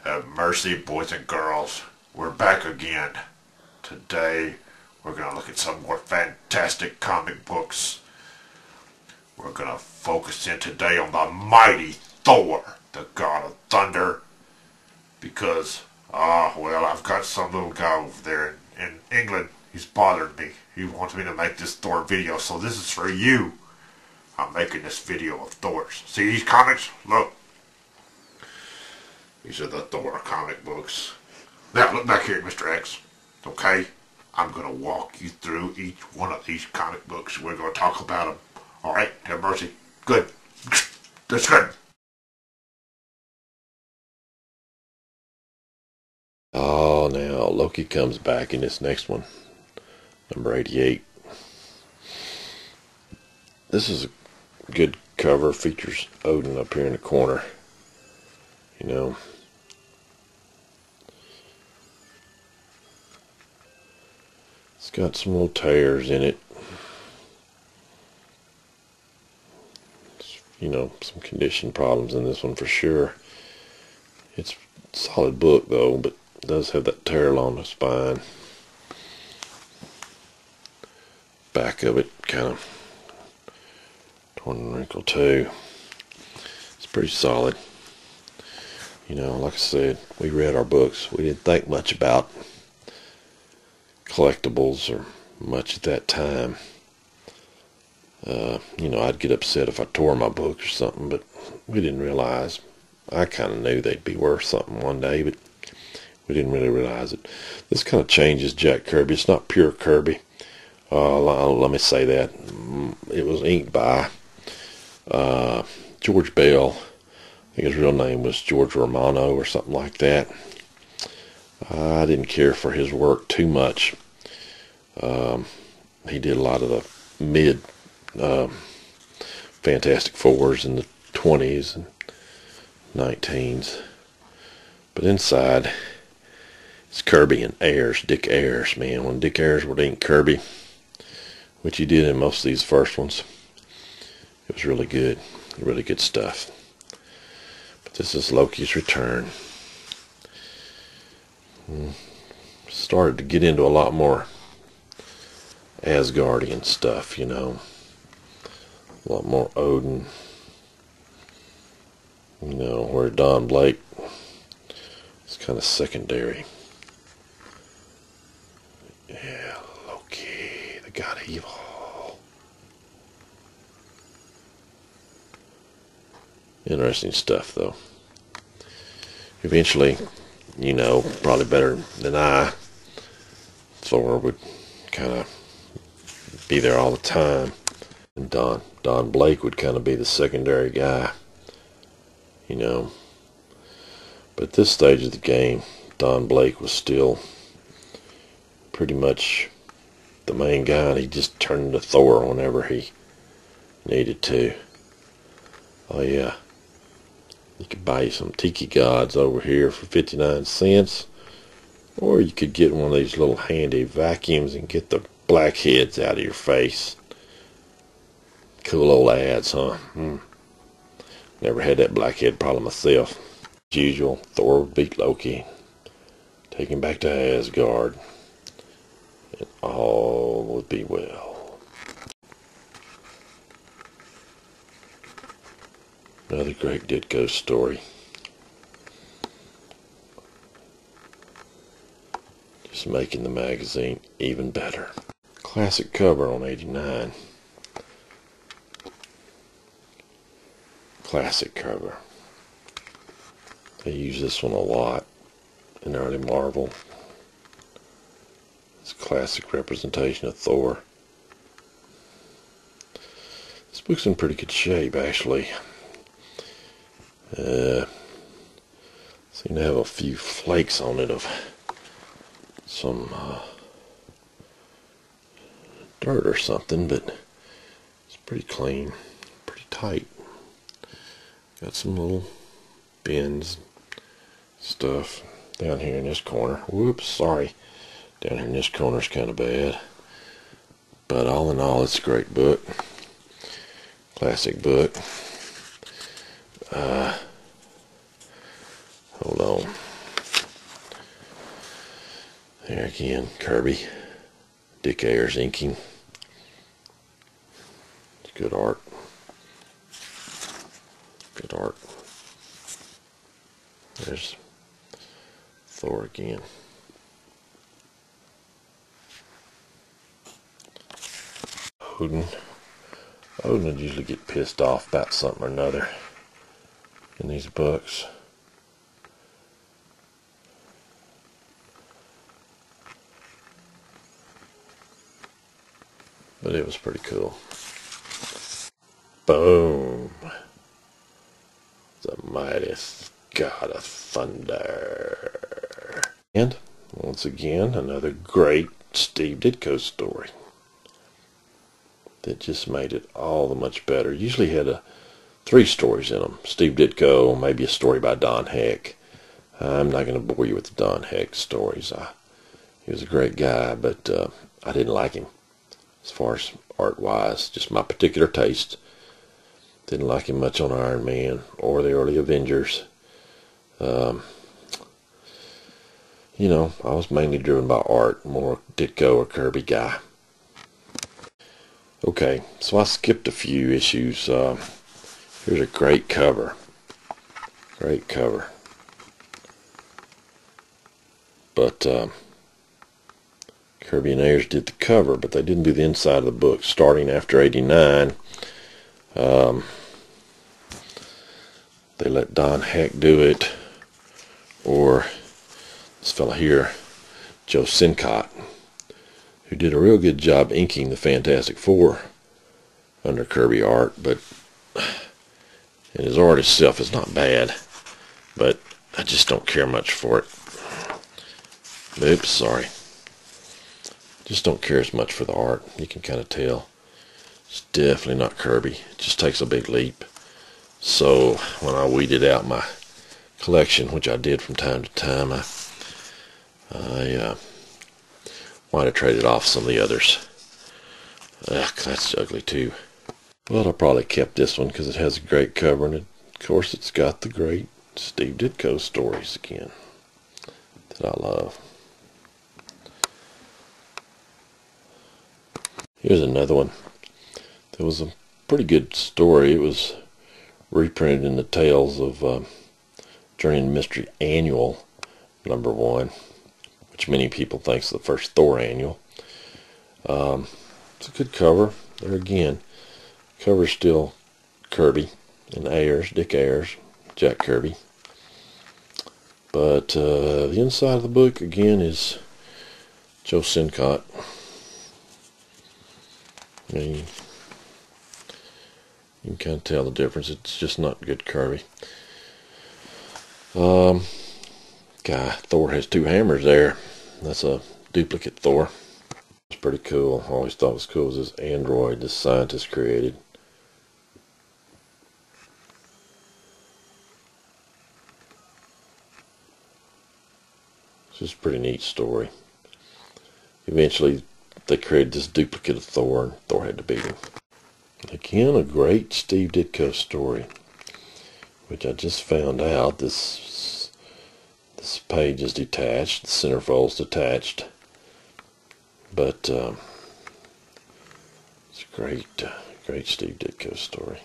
Have mercy, boys and girls. We're back again. Today, we're going to look at some more fantastic comic books. We're going to focus in today on the mighty Thor, the god of thunder. Because, well, I've got some little guy over there in England. He's bothering me. He wants me to make this Thor video, so this is for you. I'm making this video of Thor's. See these comics? Look. These are the Thor comic books. Now, look back here, Mr. X. Okay? I'm going to walk you through each one of these comic books. We're going to talk about them. Alright? Have mercy. Good. That's good. Oh, now Loki comes back in this next one. Number 88. This is a good cover. Features Odin up here in the corner. You know. It's got some little tears in it. You know, some condition problems in this one for sure. It's a solid book though, but it does have that tear along the spine. Back of it kind of torn and wrinkled too. It's pretty solid. You know, like I said, we read our books. We didn't think much about collectibles or much at that time. You know, I'd get upset if I tore my book or something, but we didn't realize. I kind of knew they'd be worth something one day, but we didn't really realize it. This kind of changes Jack Kirby. It's not pure Kirby. Let me say that. It was inked by George Bell. I think his real name was George Romano or something like that. I didn't care for his work too much. He did a lot of the mid Fantastic Fours in the 20s and 19s. But inside, it's Kirby and Ayers, Dick Ayers, man. When Dick Ayers would ink Kirby, which he did in most of these first ones, it was really good. Really good stuff. But this is Loki's return. Started to get into a lot more Asgardian stuff, you know. A lot more Odin. You know, where Don Blake is kind of secondary. Yeah, Loki, the god of evil. Interesting stuff, though. Eventually, you know, probably better than I, Thor would kind of be there all the time. And Don Blake would kind of be the secondary guy, you know. But at this stage of the game, Don Blake was still pretty much the main guy, and he just turned into Thor whenever he needed to. Oh yeah. You could buy you some Tiki Gods over here for 59 cents. Or you could get one of these little handy vacuums and get the blackheads out of your face. Cool old ads, huh? Never had that blackhead problem myself. As usual, Thor would beat Loki. Take him back to Asgard. And all would be well. Another great Ditko story. Just making the magazine even better. Classic cover on 89. Classic cover. They use this one a lot in early Marvel. It's a classic representation of Thor. This book's in pretty good shape, actually. Seem to have a few flakes on it of some dirt or something, but it's pretty clean, pretty tight. Got some little bends, stuff down here in this corner. Whoops, sorry. Down here in this corner is kind of bad. But all in all, it's a great book. Classic book. Hold on. Kirby. Dick Ayers inking. It's good art. Good art. There's Thor again. Odin. Odin would usually get pissed off about something or another in these books. But it was pretty cool. Boom. The mighty God of Thunder. And, once again, another great Steve Ditko story. That just made it all the much better. Usually had 3 stories in them. Steve Ditko, maybe a story by Don Heck. I'm not going to bore you with the Don Heck stories. He was a great guy, but I didn't like him. As far as art-wise, just my particular taste. Didn't like him much on Iron Man or the early Avengers. You know, I was mainly driven by art, more Ditko or Kirby guy. Okay, so I skipped a few issues. Here's a great cover. Great cover. But Kirby and Ayers did the cover, but they didn't do the inside of the book. Starting after '89, they let Don Heck do it, or this fella here, Joe Sincott, who did a real good job inking the Fantastic Four under Kirby art, but and his art itself is not bad, but I just don't care much for it. Oops, sorry. Just don't care as much for the art. You can kind of tell. It's definitely not Kirby. It just takes a big leap. So when I weeded out my collection, which I did from time to time, I might have traded off some of the others. Ugh, that's ugly too. Well, I probably kept this one because it has a great cover, and of course it's got the great Steve Ditko stories again that I love. Here's another one. There was a pretty good story. It was reprinted in the Tales of Journey in Mystery Annual #1, which many people think is the first Thor annual. It's a good cover. There again, cover's still Kirby and Ayers, Dick Ayers, Jack Kirby. But the inside of the book again is Joe Sincott. You can kind of tell the difference. It's just not good Kirby. Thor has 2 hammers there. That's a duplicate Thor. It's pretty cool. I always thought it was cool was this android this scientist created. It's just a pretty neat story. Eventually they created this duplicate of Thor, and Thor had to beat him. Again, a great Steve Ditko story, which I just found out. This page is detached, the centerfold's detached, but it's a great Steve Ditko story.